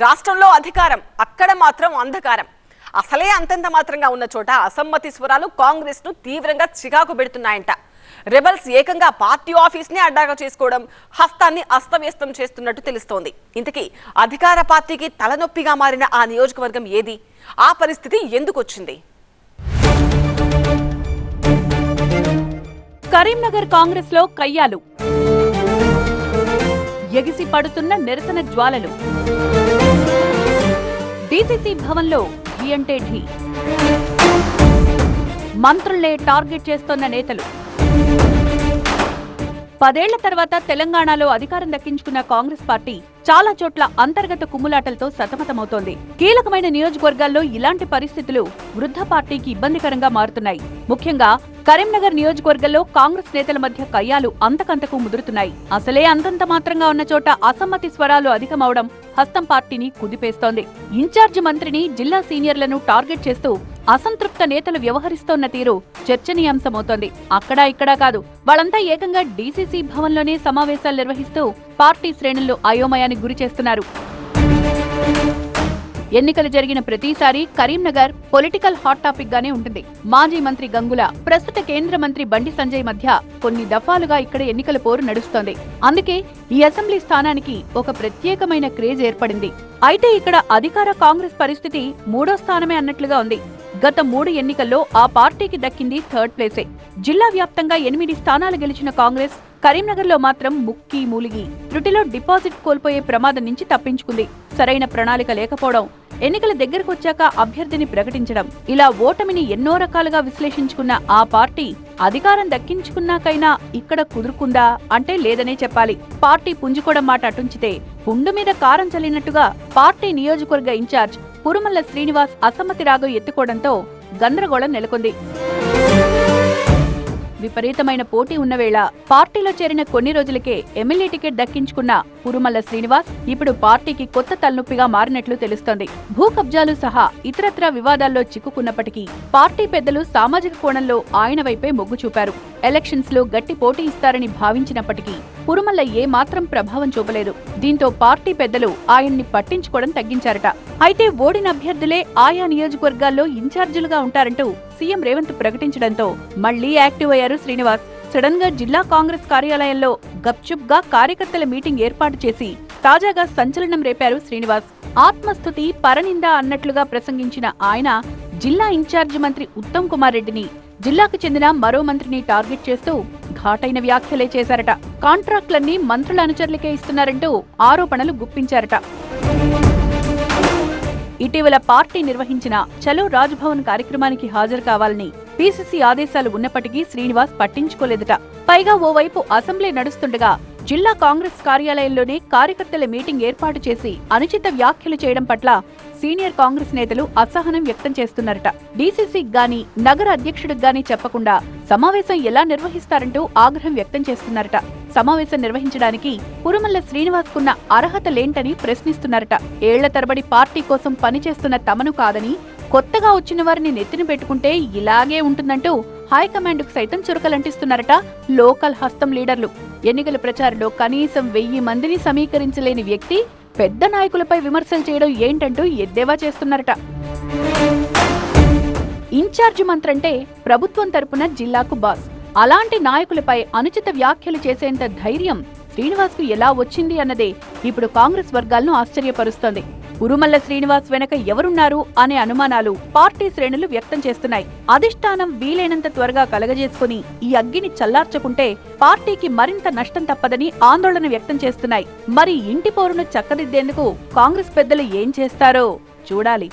రాష్ట్రంలో అధికారం, అక్కడ మాత్రం అంధకారం. అసలే అంతంత మాత్రంగా ఉన్న చోట అసమ్మతి స్వరాలు కాంగ్రెస్ ను తీవ్రంగా చికాకు పెడుతున్నాయంట. రెబల్స్ ఏకంగా పార్టీ ఆఫీస్ ని అడ్డాగా చేసుకోవడం, హస్తాన్ని అస్తవ్యస్తం చేస్తున్నట్టు తెలుస్తోంది. ఇంతకీ అధికార పార్టీకి తలనొప్పిగా మారిన ఆ నియోజకవర్గం ఏది? ఆ పరిస్థితి ఎందుకు వచ్చింది? కరీంనగర్ కాంగ్రెస్ లో కయ్యాలు, ఎగిసి పడుతున్న నిరసన జ్వాలలు. డీసీసీ భవన్లో ఢీ అంటే ఢీ, మంత్రులనే టార్గెట్ చేస్తోన్న నేతలు. 10 ఏళ్ల తర్వాత తెలంగాణలో అధికారం దక్కించుకున్న కాంగ్రెస్ పార్టీ చాలా చోట్ల అంతర్గత కుమ్ములాటలతో సతమతమవుతోంది. కీలకమైన నియోజకవర్గాల్లో ఇలాంటి పరిస్థితులు వృద్ధ పార్టీకి ఇబ్బందికరంగా మారుతున్నాయి. ముఖ్యంగా కరీంనగర్ నియోజకవర్గంలో కాంగ్రెస్ నేతల మధ్య కయ్యాలు అంతకంతకు ముదురుతున్నాయి. అసలే అంతంత మాత్రంగా ఉన్న చోట అసమ్మతి స్వరాలు అధికమవడం హస్తం పార్టీని కుదిపేస్తోంది. ఇన్ఛార్జి మంత్రిని, జిల్లా సీనియర్లను టార్గెట్ చేస్తూ అసంతృప్త నేతలు వ్యవహరిస్తోన్న తీరు చర్చనీయాంశమవుతోంది. అక్కడా ఇక్కడా కాదు, వాళ్ళంతా ఏకంగా డీసీసీ భవన్లోనే సమావేశాలు నిర్వహిస్తూ పార్టీ శ్రేణుల్లో అయోమయానికి గురి చేస్తున్నారు. ఎన్నికలు జరిగిన ప్రతిసారి కరీంనగర్ పొలిటికల్ హాట్ టాపిక్ గానే ఉంటుంది. మాజీ మంత్రి గంగుల, ప్రస్తుత కేంద్ర మంత్రి బండి సంజయ్ మధ్య కొన్ని దఫాలుగా ఇక్కడ ఎన్నికల పోరు నడుస్తోంది. అందుకే ఈ అసెంబ్లీ స్థానానికి ఒక ప్రత్యేకమైన క్రేజ్ ఏర్పడింది. అయితే ఇక్కడ అధికార కాంగ్రెస్ పరిస్థితి 3వ స్థానమే అన్నట్లుగా ఉంది. గత 3 ఎన్నికల్లో ఆ పార్టీకి దక్కింది 3rd ప్లేసే. జిల్లా వ్యాప్తంగా 8 స్థానాలు గెలిచిన కాంగ్రెస్ కరీంనగర్లో మాత్రం ముక్కి మూలిగి త్రుటిలో డిపాజిట్ కోల్పోయే ప్రమాదం నుంచి తప్పించుకుంది. సరైన ప్రణాళిక లేకపోవడం, ఎన్నికల దగ్గరకు వచ్చాక అభ్యర్థిని ప్రకటించడం, ఇలా ఓటమిని ఎన్నో రకాలుగా విశ్లేషించుకున్న ఆ పార్టీ అధికారం దక్కించుకున్నాకైనా ఇక్కడ కుదురుకుందా అంటే లేదనే చెప్పాలి. పార్టీ పుంజుకోవడం మాట అటుంచితే, పుండు మీద కారం చల్లినట్టుగా పార్టీ నియోజకవర్గ ఇన్ఛార్జ్ పురుమల్ల శ్రీనివాస్ అసమ్మతి రాగం ఎత్తుకోవడంతో గందరగోళం నెలకొంది. విపరీతమైన పోటీ ఉన్న వేళ పార్టీలో చేరిన కొన్ని రోజులకే ఎమ్మెల్యే టికెట్ దక్కించుకున్న పురుమల్ల శ్రీనివాస్ ఇప్పుడు పార్టీకి కొత్త తలనొప్పిగా మారినట్లు తెలుస్తోంది. భూ కబ్జాలు సహా ఇతరత్రా వివాదాల్లో చిక్కుకున్నప్పటికీ పార్టీ పెద్దలు సామాజిక కోణంలో ఆయన వైపే మొగ్గు చూపారు. ఎలక్షన్స్ లో గట్టి పోటీ ఇస్తారని భావించినప్పటికీ పురుమల్ల ఏమాత్రం ప్రభావం చూపలేదు. దీంతో పార్టీ పెద్దలు ఆయన్ని పట్టించుకోవడం తగ్గించారట. అయితే ఓడిన అభ్యర్థులే ఆయా నియోజకవర్గాల్లో ఇన్ఛార్జీలుగా ఉంటారంటూ సీఎం రేవంత్ ప్రకటించడంతో మళ్లీ యాక్టివ్ అయ్యారు శ్రీనివాస్. సడన్ గా జిల్లా కాంగ్రెస్ కార్యాలయంలో గప్చుప్ గా కార్యకర్తల మీటింగ్ ఏర్పాటు చేసి తాజాగా సంచలనం రేపారు శ్రీనివాస్. ఆత్మస్తుతి, పరనింద అన్నట్లుగా ప్రసంగించిన ఆయన జిల్లా ఇన్ఛార్జి మంత్రి ఉత్తమ్ కుమార్ రెడ్డిని, జిల్లాకు చెందిన మరో మంత్రిని టార్గెట్ చేస్తూ ఘాటైన వ్యాఖ్యలే చేశారట. కాంట్రాక్టులన్నీ మంత్రుల అనుచరులకే ఇస్తున్నారంటూ ఆరోపణలు గుప్పించారట. ఇటీవల పార్టీ నిర్వహించిన చలో రాజ్భవన్ కార్యక్రమానికి హాజరు కావాలని పీసీసీ ఆదేశాలు ఉన్నప్పటికీ శ్రీనివాస్ పట్టించుకోలేదట. పైగా ఓవైపు అసెంబ్లీ నడుస్తుండగా జిల్లా కాంగ్రెస్ కార్యాలయంలోనే కార్యకర్తల మీటింగ్ ఏర్పాటు చేసి అనుచిత వ్యాఖ్యలు చేయడం పట్ల సీనియర్ కాంగ్రెస్ నేతలు అసహనం వ్యక్తం చేస్తున్నారట. డీసీసీకి గాని, నగర అధ్యక్షుడికి గాని చెప్పకుండా సమావేశం ఎలా నిర్వహిస్తారంటూ ఆగ్రహం వ్యక్తం చేస్తున్నారట. సమావేశం నిర్వహించడానికి పురుమల్ల శ్రీనివాస్ కున్న అర్హతలేంటని ప్రశ్నిస్తున్నారట. ఏళ్ల తరబడి పార్టీ కోసం పనిచేస్తున్న తమను కాదని, కొత్తగా వచ్చిన వారిని నెత్తిన పెట్టుకుంటే ఇలాగే ఉంటుందంటూ హైకమాండ్ కు సైతం చురకలంటిస్తున్నారట లోకల్ హస్తం లీడర్లు. ఎన్నికల ప్రచారంలో కనీసం 1000 మందిని సమీకరించలేని వ్యక్తి పెద్ద నాయకులపై విమర్శలు చేయడం ఏంటంటూ ఎద్దేవా చేస్తున్నారట. ఇన్ఛార్జి మంత్రంటే ప్రభుత్వం తరపున జిల్లాకు బాస్. అలాంటి నాయకులపై అనుచిత వ్యాఖ్యలు చేసేంత ధైర్యం శ్రీనివాస్ కు ఎలా వచ్చింది అన్నదే ఇప్పుడు కాంగ్రెస్ వర్గాలను ఆశ్చర్యపరుస్తోంది. పురుమల్ల శ్రీనివాస్ వెనక ఎవరున్నారు అనే అనుమానాలు పార్టీ శ్రేణులు వ్యక్తం చేస్తున్నాయి. అధిష్టానం వీలైనంత త్వరగా కలగజేసుకుని ఈ అగ్గిని చల్లార్చుకుంటే పార్టీకి మరింత నష్టం తప్పదని ఆందోళన వ్యక్తం చేస్తున్నాయి. మరి ఇంటి పోరును చక్కదిద్దేందుకు కాంగ్రెస్ పెద్దలు ఏం చేస్తారో చూడాలి.